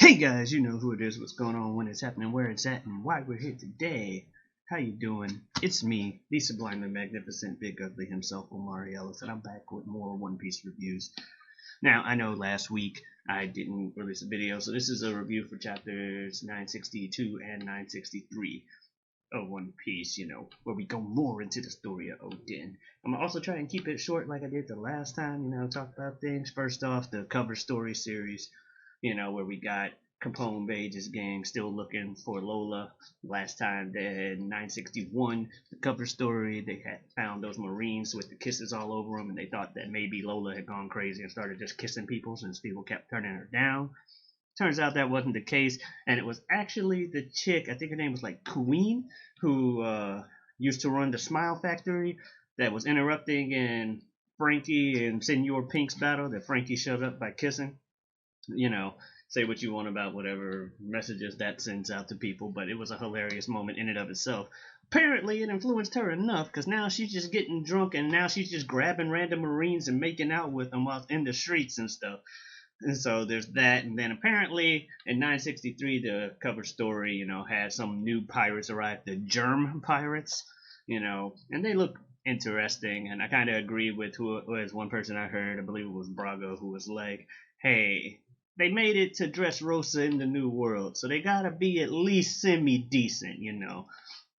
Hey guys, you know who it is, what's going on, when it's happening, where it's at, and why we're here today. How you doing? It's me, the sublimely magnificent, big ugly himself, Omari Ellis, and I'm back with more One Piece reviews. Now, I know last week I didn't release a video, so this is a review for chapters 962 and 963 of One Piece, where we go more into the story of Oden. I'm gonna also try and keep it short like I did the last time, talk about things. First off, the cover story series, where we got Capone Bage's gang still looking for Lola. Last time they had 961, the cover story, they had found those Marines with the kisses all over them, and they thought that maybe Lola had gone crazy and started just kissing people since people kept turning her down. Turns out that wasn't the case, and it was actually the chick, I think her name was like Queen, who used to run the Smile Factory, that was interrupting in Frankie and Senor Pink's battle that Frankie showed up by kissing. Say what you want about whatever messages that sends out to people, but it was a hilarious moment in and of itself. Apparently, it influenced her enough because now she's just getting drunk and now she's just grabbing random Marines and making out with them while in the streets and stuff. And so there's that, and then apparently in 963 the cover story, had some new pirates arrive, the Germ pirates, and they look interesting, and I kind of agree with who was one person I heard, I believe it was Brago, who was like, hey, they made it to Dressrosa in the New World, so they gotta be at least semi-decent,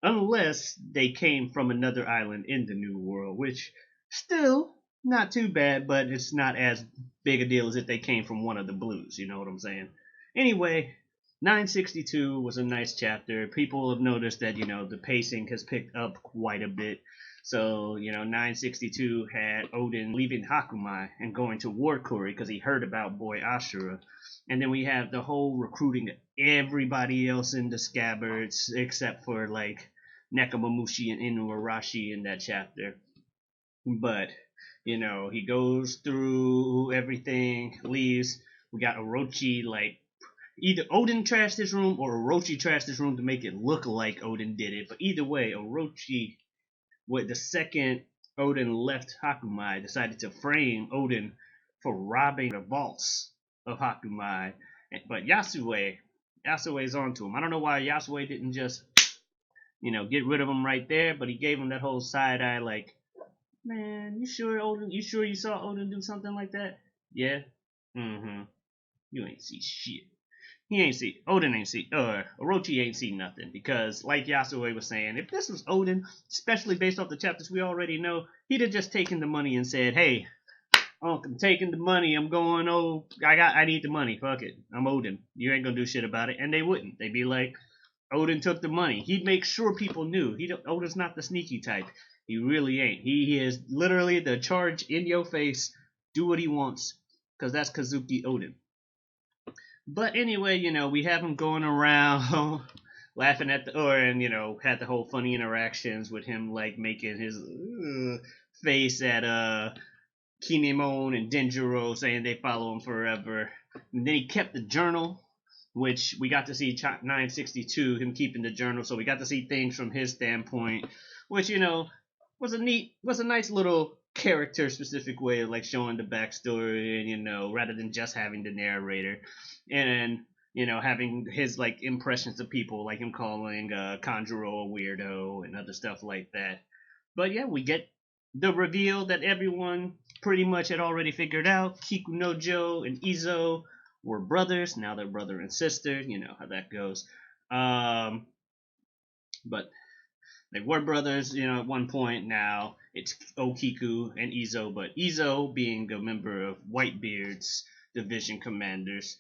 unless they came from another island in the New World, which still not too bad, but it's not as big a deal as if they came from one of the blues, you know what I'm saying? Anyway, 962 was a nice chapter. People have noticed that, the pacing has picked up quite a bit. So, 962 had Oden leaving Hakumai and going to War Quarry because he heard about Boy Ashura. And then we have the whole recruiting everybody else in the scabbards except for like Nekomamushi and Inuarashi in that chapter. But, he goes through everything, leaves. We got Orochi, like, either Oden trashed his room or Orochi trashed his room to make it look like Oden did it. But either way, Orochi, with the second Oden left Hakumai, decided to frame Oden for robbing the vaults of Hakumai. But Yasue's onto him. I don't know why Yasue didn't just, get rid of him right there, but he gave him that whole side eye, like, man, you sure Oden? You sure you saw Oden do something like that? Yeah. Mm-hmm. You ain't see shit. Oden ain't see, Orochi ain't see nothing, because like Yasue was saying, if this was Oden, especially based off the chapters we already know, he'd have just taken the money and said, hey, I'm taking the money, I'm going, I need the money, fuck it, I'm Oden, you ain't gonna do shit about it, and they wouldn't, they'd be like, Oden took the money, he'd make sure people knew, Oden's not the sneaky type, he really ain't, he is literally the charge in your face, do what he wants, because that's Kazuki Oden. But anyway, we have him going around laughing at had the whole funny interactions with him, like making his face at Kinemon and Denjiro, saying they follow him forever. And then he kept the journal, which we got to see 962, him keeping the journal, so we got to see things from his standpoint, which, was a nice little character specific way of like showing the backstory, and rather than just having the narrator, and having his like impressions of people, like him calling Kanjuro a weirdo and other stuff like that. But yeah, we get the reveal that everyone pretty much had already figured out. Kikunojo and Izo were brothers. Now they're brother and sister. You know how that goes. But they were brothers, at one point. Now it's Okiku and Izo, but Izo, being a member of Whitebeard's division commanders,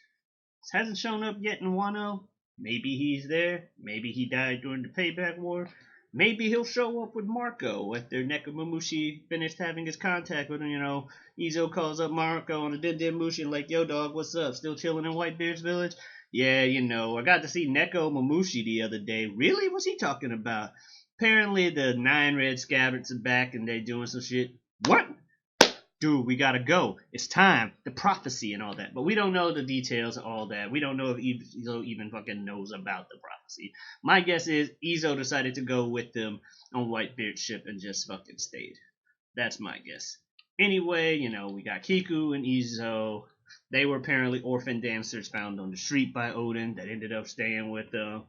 hasn't shown up yet in Wano. Maybe he's there. Maybe he died during the Payback War. Maybe he'll show up with Marco after Nekomamushi finished having his contact with him. Izo calls up Marco on the Dendenmushi and like, yo dog, what's up? Still chilling in Whitebeard's village? Yeah, I got to see Nekomamushi the other day. Really? What's he talking about? Apparently the 9 Red Scabbards are back and they doing some shit. What? Dude, we gotta go. It's time. The prophecy and all that. But we don't know the details of all that. We don't know if Izo even fucking knows about the prophecy. My guess is Izo decided to go with them on Whitebeard's ship and just fucking stayed. That's my guess. Anyway, we got Kiku and Izo They were apparently orphan dancers found on the street by Odin that ended up staying with them.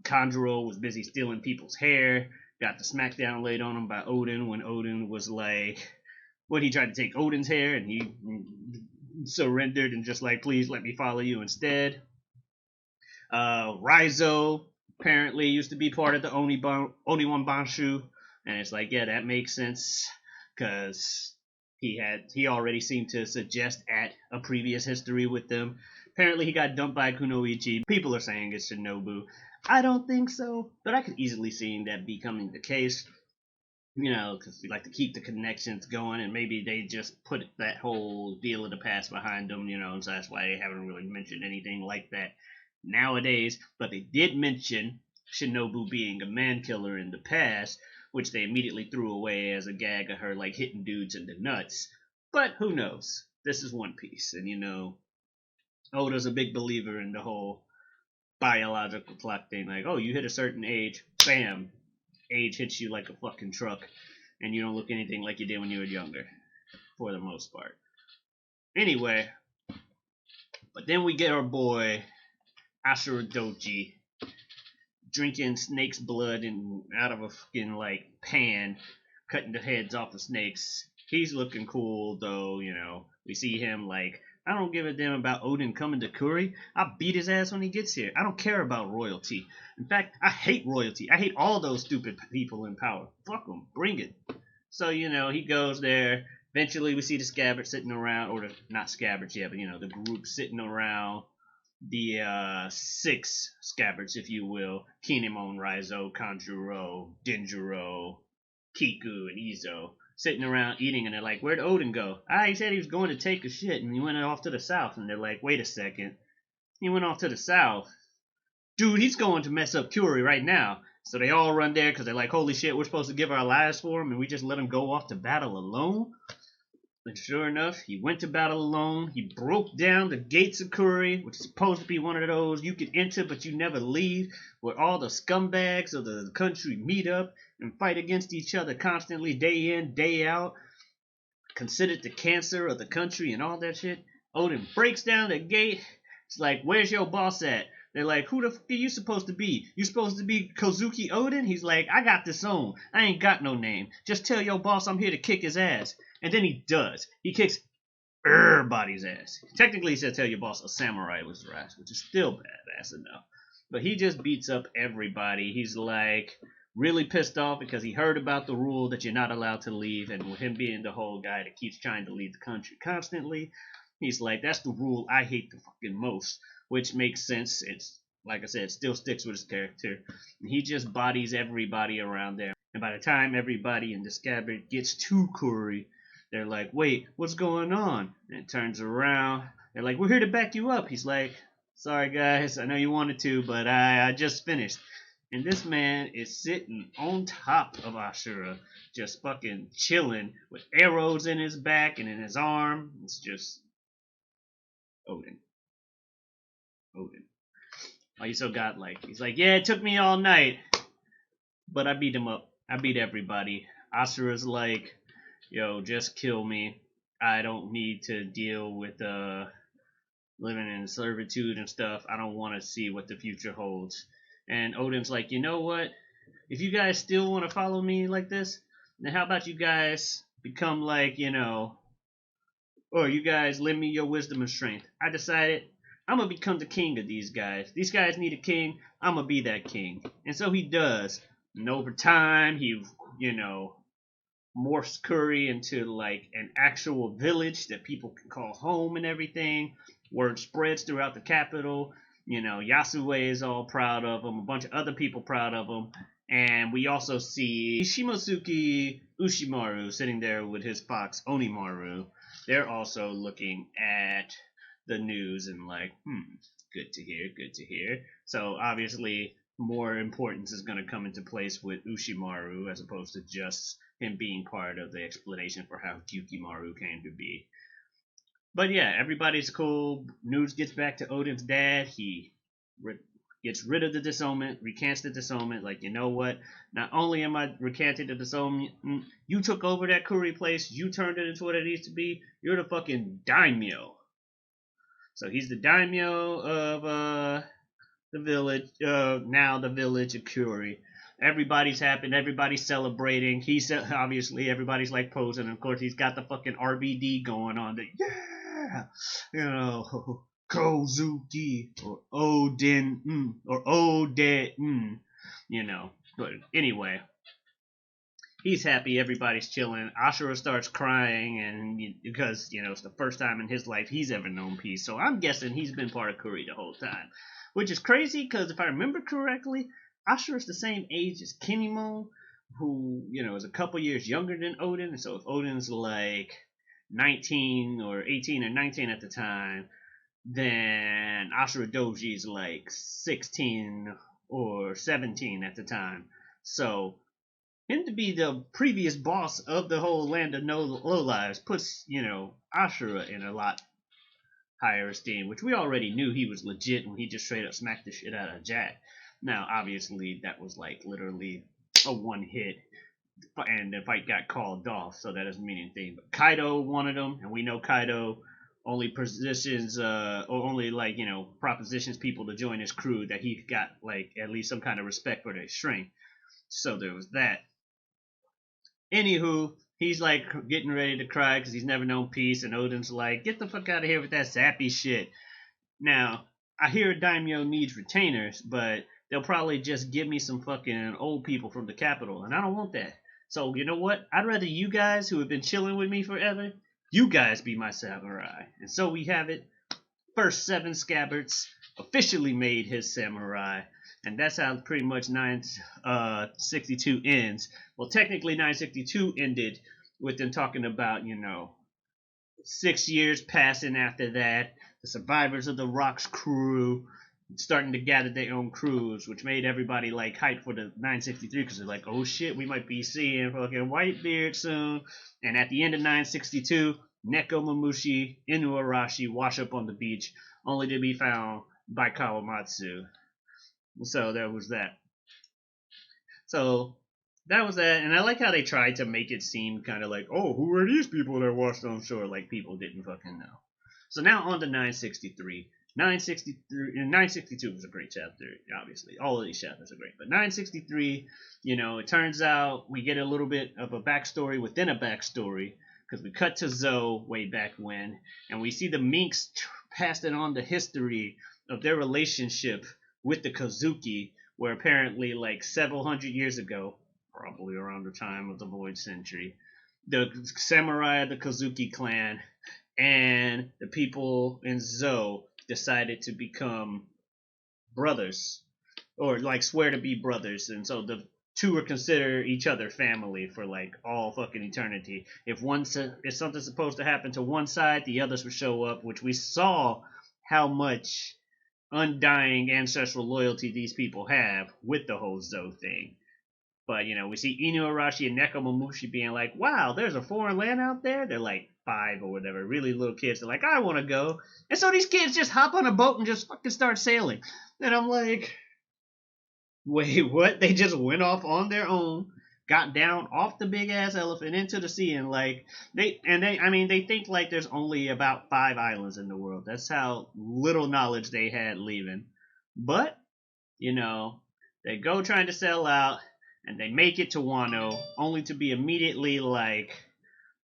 Conjuro was busy stealing people's hair, got the smackdown laid on him by Odin when Odin was like, when he tried to take Odin's hair and he surrendered and just like, please let me follow you instead. Raizo apparently used to be part of the Oniwan Banshu, and it's like, yeah, that makes sense because he already seemed to suggest at a previous history with them. Apparently, he got dumped by Kunoichi. People are saying it's Shinobu. I don't think so, but I could easily see that becoming the case. You know, because we like to keep the connections going, and maybe they just put that whole deal of the past behind them, you know, so that's why they haven't really mentioned anything like that nowadays. But they did mention Shinobu being a man killer in the past, which they immediately threw away as a gag of her, like, hitting dudes in the nuts. But who knows? This is One Piece, and you know, Oda's a big believer in the whole biological clock thing. Like, oh, you hit a certain age, bam, age hits you like a fucking truck, and you don't look anything like you did when you were younger, for the most part. Anyway, but then we get our boy Ashura Doji drinking snake's blood and out of a fucking like pan, cutting the heads off the snakes. He's looking cool though, you know. We see him like, I don't give a damn about Odin coming to Kuri. I'll beat his ass when he gets here. I don't care about royalty. In fact, I hate royalty. I hate all those stupid people in power. Fuck them. Bring it. So, you know, he goes there. Eventually, we see the Scabbard sitting around, or the, not Scabbards yet, but, you know, the group sitting around the 6 Scabbards, if you will. Kinemon, Raizo, Kanjuro, Denjuro, Kiku, and Izo. Sitting around eating, and they're like, where'd Odin go? He said he was going to take a shit, and he went off to the south. And they're like, wait a second. He went off to the south. Dude, he's going to mess up Kuri right now. So they all run there because they're like, holy shit, we're supposed to give our lives for him, and we just let him go off to battle alone? And sure enough, he went to battle alone. He broke down the gates of Kuri, which is supposed to be one of those you can enter but you never leave, where all the scumbags of the country meet up and fight against each other constantly, day in, day out, considered the cancer of the country and all that shit. Odin breaks down the gate. It's like, where's your boss at? They're like, who the fuck are you supposed to be? You supposed to be Kozuki Odin? He's like, I got this on. I ain't got no name. Just tell your boss I'm here to kick his ass. And then he does. He kicks everybody's ass. Technically, he said tell your boss a samurai was their ass, which is still badass enough. But he just beats up everybody. He's like really pissed off because he heard about the rule that you're not allowed to leave, and with him being the whole guy that keeps trying to leave the country constantly, he's like, that's the rule I hate the fucking most, which makes sense. It's like I said, it still sticks with his character. And he just bodies everybody around there. And by the time everybody in the Scabbard gets to Kuri, they're like, wait, what's going on? And it turns around. They're like, we're here to back you up. He's like, sorry guys, I know you wanted to, but I just finished. And this man is sitting on top of Ashura, just fucking chilling with arrows in his back and in his arm. It's just Odin. Odin. Oh, he's so godlike. He's like, yeah, it took me all night, but I beat him up. I beat everybody. Ashura's like, yo, just kill me. I don't need to deal with living in servitude and stuff. I don't want to see what the future holds. And Odin's like, you know what? If you guys still want to follow me like this, then how about you guys become like, you know, or you guys lend me your wisdom and strength. I decided I'm going to become the king of these guys. These guys need a king. I'm going to be that king. And so he does. And over time, he, you know, morphs Kuri into like an actual village that people can call home and everything. Word spreads throughout the capital. You know, Yasue is all proud of him. A bunch of other people proud of him. And we also see Shimosuke Ushimaru sitting there with his fox Onimaru. They're also looking at the news and like, good to hear, good to hear. So obviously more importance is going to come into place with Ushimaru as opposed to just him being part of the explanation for how Gyukimaru came to be. But yeah, everybody's cool. News gets back to Odin's dad. He gets rid of the disownment, recants the disownment. Like, you know what? Not only am I recanting the disownment, you took over that Kuri place. You turned it into what it needs to be. You're the fucking daimyo. So he's the daimyo of the village, now the village of Kuri. Everybody's happy, everybody's celebrating. He's obviously everybody's like posing, and of course he's got the fucking RBD going on. Yeah, you know, Kozuki or Odin or Ode, you know. But anyway, he's happy, everybody's chilling. Ashura starts crying, and because it's the first time in his life he's ever known peace. So I'm guessing he's been part of Kuri the whole time, which is crazy because if I remember correctly, Ashura's the same age as Kinemon, who is a couple years younger than Odin. And so if Odin's like 19 or 18 or 19 at the time, then Ashura Doji's like 16 or 17 at the time. So him to be the previous boss of the whole land of no low lives puts Ashura in a lot higher esteem, which we already knew he was legit when he just straight up smacked the shit out of Jack. Now obviously that was like literally a one hit and the fight got called off, so that doesn't mean anything. But Kaido wanted him, and we know Kaido only positions or only propositions people to join his crew that he got like at least some kind of respect for their strength. So there was that. Anywho, he's like getting ready to cry because he's never known peace, and Odin's like, get the fuck out of here with that sappy shit. Now, I hear Daimyo needs retainers, but they'll probably just give me some fucking old people from the capital, and I don't want that. So, you know what? I'd rather you guys who have been chilling with me forever, you guys be my samurai. And so we have it. First 7 scabbards officially made his samurai. And that's how pretty much 962 ends. Well, technically 962 ended with them talking about, 6 years passing after that. The survivors of the Rocks crew starting to gather their own crews, which made everybody like hype for the 963 because they're like, oh shit, we might be seeing fucking Whitebeard soon. And at the end of 962, Nekomamushi, Inuarashi wash up on the beach, only to be found by Kawamatsu. So there was that. So that was that, and I like how they tried to make it seem kind of like, oh, who are these people that washed on shore? Like people didn't fucking know. So now on to 963. 963 and 962 was a great chapter, obviously. All of these chapters are great. But 963, it turns out we get a little bit of a backstory within a backstory, because we cut to Zou way back when, and we see the Minks passing on the history of their relationship with the Kozuki, where apparently like several hundred years ago, probably around the time of the Void Century, the samurai of the Kozuki clan and the people in Zou decided to become brothers, or like swear to be brothers, and so the two are consider each other family for like all fucking eternity. If something's supposed to happen to one side, the others will show up, which we saw how much undying ancestral loyalty these people have with the whole Zou thing. But we see Inuarashi and Nekomamushi being like, wow, there's a foreign land out there. They're like 5 or whatever, really little kids. They're like, I want to go. And so these kids just hop on a boat and just fucking start sailing. And I'm like, wait, what? They just went off on their own, got down off the big ass elephant into the sea, and like they think like there's only about 5 islands in the world. That's how little knowledge they had leaving. But they go trying to sell out, and they make it to Wano, only to be immediately like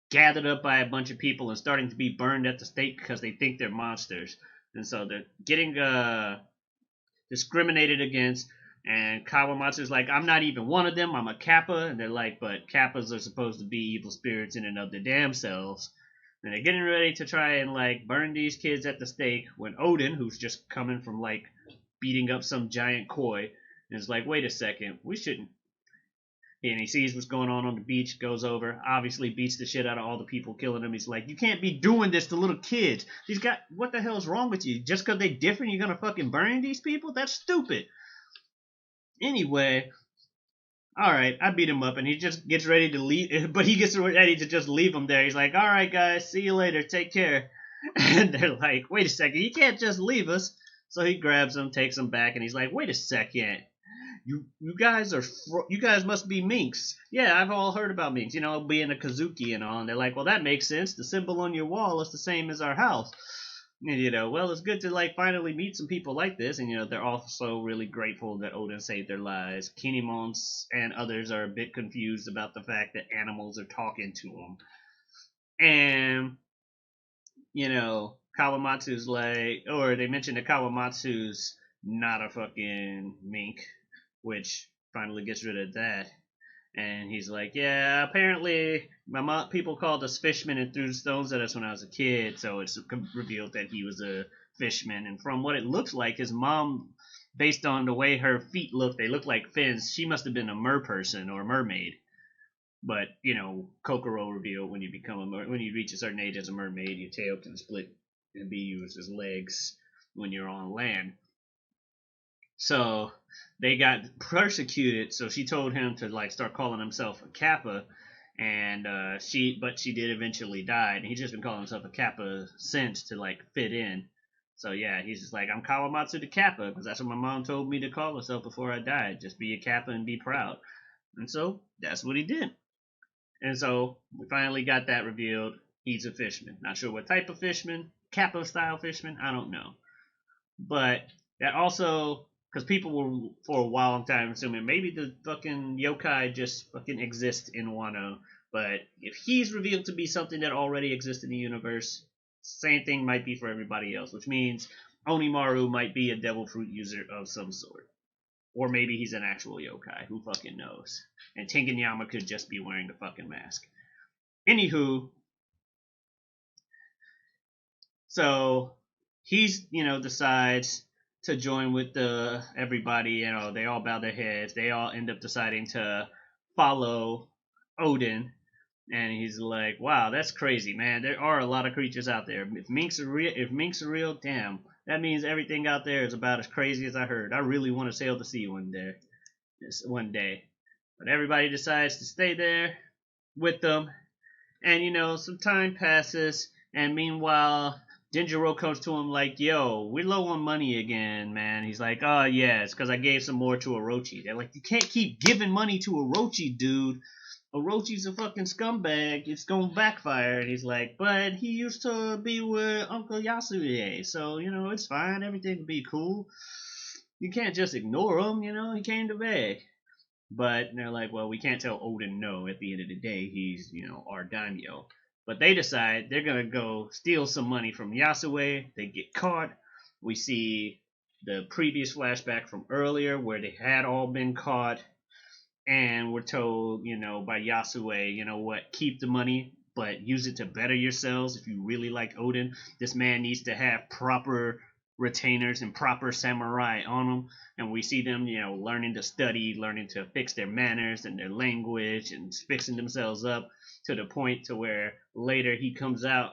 gathered up by a bunch of people and starting to be burned at the stake because they think they're monsters. And so they're getting discriminated against. And Kawamatsu's like, I'm not even one of them, I'm a Kappa. And they're like, but Kappas are supposed to be evil spirits in and of their damn selves. And they're getting ready to try and like burn these kids at the stake when Odin, who's just coming from like beating up some giant koi, is like, wait a second, we shouldn't. And he sees what's going on the beach, goes over, obviously beats the shit out of all the people killing him. He's like, you can't be doing this to little kids. These guys, what the hell is wrong with you? Just because they're different, you're going to fucking burn these people? That's stupid. Anyway, alright, I beat him up, and he just gets ready to leave, but he gets ready to just leave him there. He's like, alright guys, see you later, take care. And they're like, wait a second, you can't just leave us. So he grabs him, takes him back, and he's like, wait a second. You guys must be Minks. Yeah, I've all heard about Minks, being a Kozuki and all. And they're like, well, that makes sense. The symbol on your wall is the same as our house. And, well, it's good to like finally meet some people like this, and they're also really grateful that Odin saved their lives. Kinemons and others are a bit confused about the fact that animals are talking to them, and Kawamatsu's like, or they mentioned that Kawamatsu's not a fucking mink, which finally gets rid of that. And he's like, yeah, apparently people called us fishmen and threw stones at us when I was a kid, so it's revealed that he was a fishman. And from what it looks like, his mom, based on the way her feet look, they look like fins. She must have been a person or a mermaid. But Kokoro revealed when when you reach a certain age as a mermaid, your tail can split and be used as legs when you're on land. So they got persecuted. So she told him to like start calling himself a Kappa, and she did eventually die. And he's just been calling himself a Kappa since to like fit in. So yeah, he's just like, I'm Kawamatsu the Kappa because that's what my mom told me to call myself before I died. Just be a Kappa and be proud. And so that's what he did. And so we finally got that revealed. He's a fishman. Not sure what type of fishman. Kappa style fishman. I don't know. But that also, because people were for a long time assuming maybe the fucking yokai just fucking exist in Wano. But if he's revealed to be something that already exists in the universe, same thing might be for everybody else, which means Onimaru might be a devil fruit user of some sort. Or maybe he's an actual yokai. Who fucking knows? And Tengenyama could just be wearing the fucking mask. Anywho, so he's, decides to join with everybody. They all bow their heads. They all end up deciding to follow Odin. And he's like, wow, that's crazy, man. There are a lot of creatures out there. If minks are real, damn, that means everything out there is about as crazy as I heard. I really want to sail the sea one day. But everybody decides to stay there with them. And, some time passes. And meanwhile, Denjiro comes to him like, yo, we're low on money again, man. He's like, oh, yeah, it's because I gave some more to Orochi. They're like, you can't keep giving money to Orochi, dude. Orochi's a fucking scumbag. It's gonna backfire. And he's like, but he used to be with Uncle Yasuye, so, it's fine. Everything will be cool. You can't just ignore him, he came to beg. But they're like, well, we can't tell Odin no. At the end of the day, he's, our daimyo. But they decide they're gonna go steal some money from Yasue. They get caught. We see the previous flashback from earlier where they had all been caught. And we're told, by Yasue, what, keep the money, but use it to better yourselves. If you really like Odin, this man needs to have proper retainers and proper samurai on him. And we see them, learning to study, learning to fix their manners and their language and fixing themselves up to the point to where later he comes back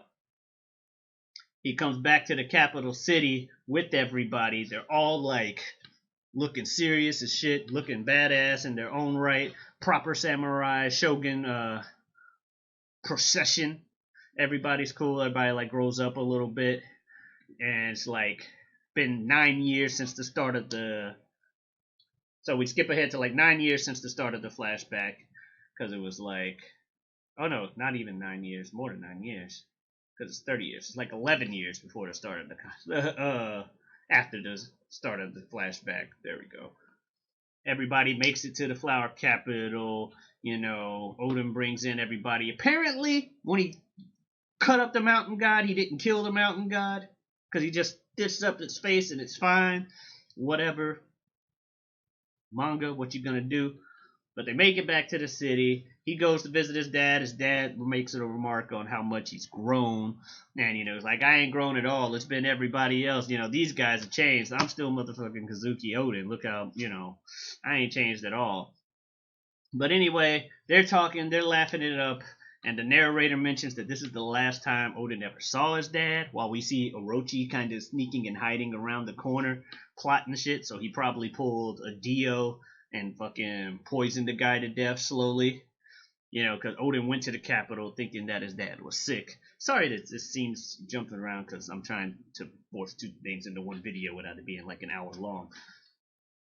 to the capital city with everybody. They're all like looking serious as shit, looking badass in their own right. Proper samurai shogun procession. Everybody's cool. Everybody like grows up a little bit, and it's like been 9 years since the start of the. So we skip ahead to like 9 years since the start of the flashback, because it was like, oh no, not even 9 years, more than 9 years, because it's 30 years. It's like 11 years before the start of the after the start of the flashback. There we go. Everybody makes it to the flower capital. Odin brings in everybody. Apparently, when he cut up the mountain god, he didn't kill the mountain god because he just stitched up its face and it's fine. Whatever. Manga, what you gonna do? But they make it back to the city. He goes to visit his dad. His dad makes a remark on how much he's grown. And, it's like, I ain't grown at all. It's been everybody else. These guys have changed. I'm still motherfucking Kazuki Odin. Look how, I ain't changed at all. But anyway, they're talking. They're laughing it up. And the narrator mentions that this is the last time Odin ever saw his dad, while we see Orochi kind of sneaking and hiding around the corner, plotting shit. So he probably pulled a Dio and fucking poisoned the guy to death slowly. Because Odin went to the capital thinking that his dad was sick. Sorry that this seems jumping around because I'm trying to force two things into one video without it being like an hour long.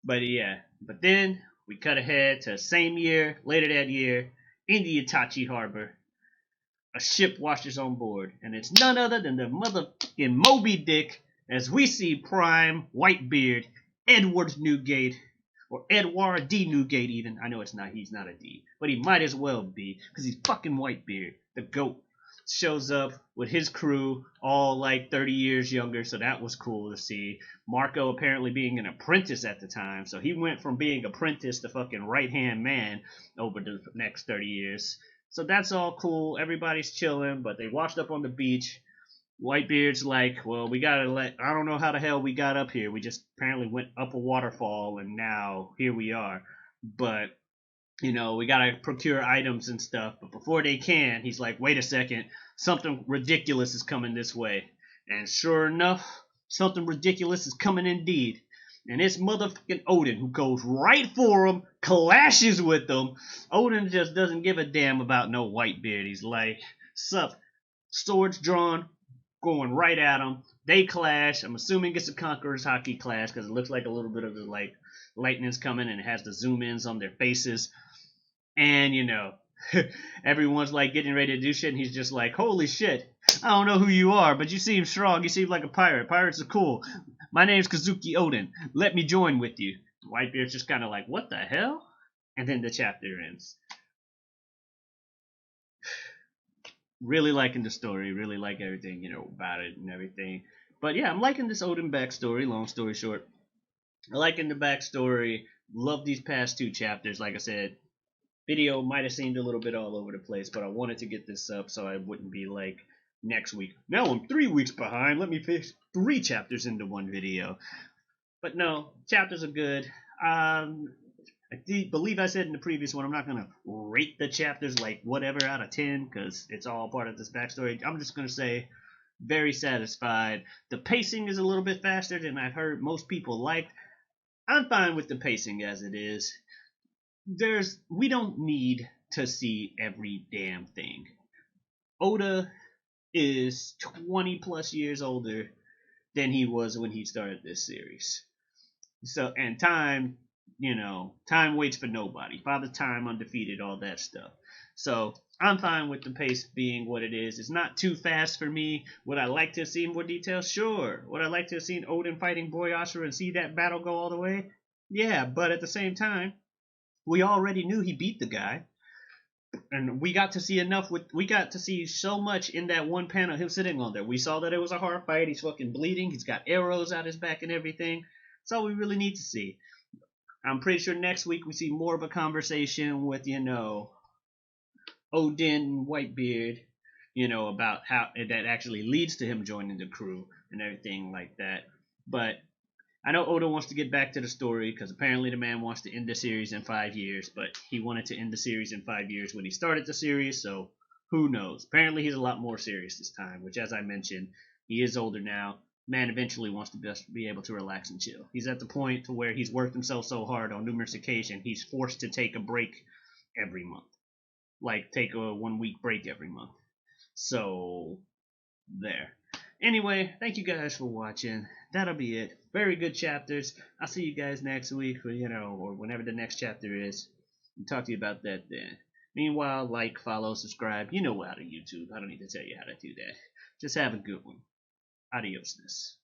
But yeah, but then we cut ahead to same year, later that year, in the Itachi Harbor. A ship washes on board, and it's none other than the in Moby Dick as we see Prime Whitebeard Edward Newgate, or Edward D. Newgate even. I know he's not a D, but he might as well be, because he's fucking Whitebeard, the GOAT. Shows up with his crew, all like 30 years younger, so that was cool to see. Marco apparently being an apprentice at the time, so he went from being apprentice to fucking right-hand man over the next 30 years. So that's all cool. Everybody's chilling, but they washed up on the beach. Whitebeard's like, well, I don't know how the hell we got up here. We just apparently went up a waterfall, and now here we are. But we gotta procure items and stuff, but before they can, he's like, wait a second, something ridiculous is coming this way. And sure enough, something ridiculous is coming indeed. And it's motherfucking Odin, who goes right for him, clashes with them. Odin just doesn't give a damn about no Whitebeard. He's like, sup, swords drawn, going right at him. They clash. I'm assuming it's a Conqueror's Hockey clash, because it looks like a little bit of the lightning's coming, and it has the zoom ins on their faces. And, everyone's like getting ready to do shit, and he's just like, holy shit, I don't know who you are, but you seem strong. You seem like a pirate. Pirates are cool. My name's Kazuki Odin. Let me join with you. Whitebeard's just kind of like, what the hell? And then the chapter ends. Really liking the story. Really like everything, about it and everything. But yeah, I'm liking this Odin backstory, long story short. I'm liking the backstory. Love these past 2 chapters, like I said. Video might have seemed a little bit all over the place, but I wanted to get this up so I wouldn't be like next week. Now I'm 3 weeks behind. Let me fix 3 chapters into one video. But no, chapters are good. I believe I said in the previous one, I'm not going to rate the chapters like whatever out of 10, because it's all part of this backstory. I'm just going to say very satisfied. The pacing is a little bit faster than I've heard most people liked. I'm fine with the pacing as it is. We don't need to see every damn thing. Oda is 20 plus years older than he was when he started this series. So, and time waits for nobody. Father Time, undefeated, all that stuff. So I'm fine with the pace being what it is. It's not too fast for me. Would I like to have seen more details? Sure. Would I like to have seen Odin fighting Boy Ashura and see that battle go all the way? Yeah, but at the same time, we already knew he beat the guy, and we got to see so much in that one panel, him sitting on there. We saw that it was a hard fight. He's fucking bleeding. He's got arrows out his back and everything. That's all we really need to see. I'm pretty sure next week we see more of a conversation with, Odin and Whitebeard, about how that actually leads to him joining the crew and everything like that. But I know Oda wants to get back to the story, because apparently the man wants to end the series in 5 years, but he wanted to end the series in 5 years when he started the series, so who knows? Apparently he's a lot more serious this time, which, as I mentioned, he is older now. Man eventually wants to just be able to relax and chill. He's at the point to where he's worked himself so hard on numerous occasions, he's forced to take a break every month. Like, take a 1 week break every month. So, there. Anyway, thank you guys for watching. That'll be it. Very good chapters. I'll see you guys next week, or whenever the next chapter is. I'll talk to you about that then. Meanwhile, like, follow, subscribe. You know how to YouTube. I don't need to tell you how to do that. Just have a good one. Adiosness.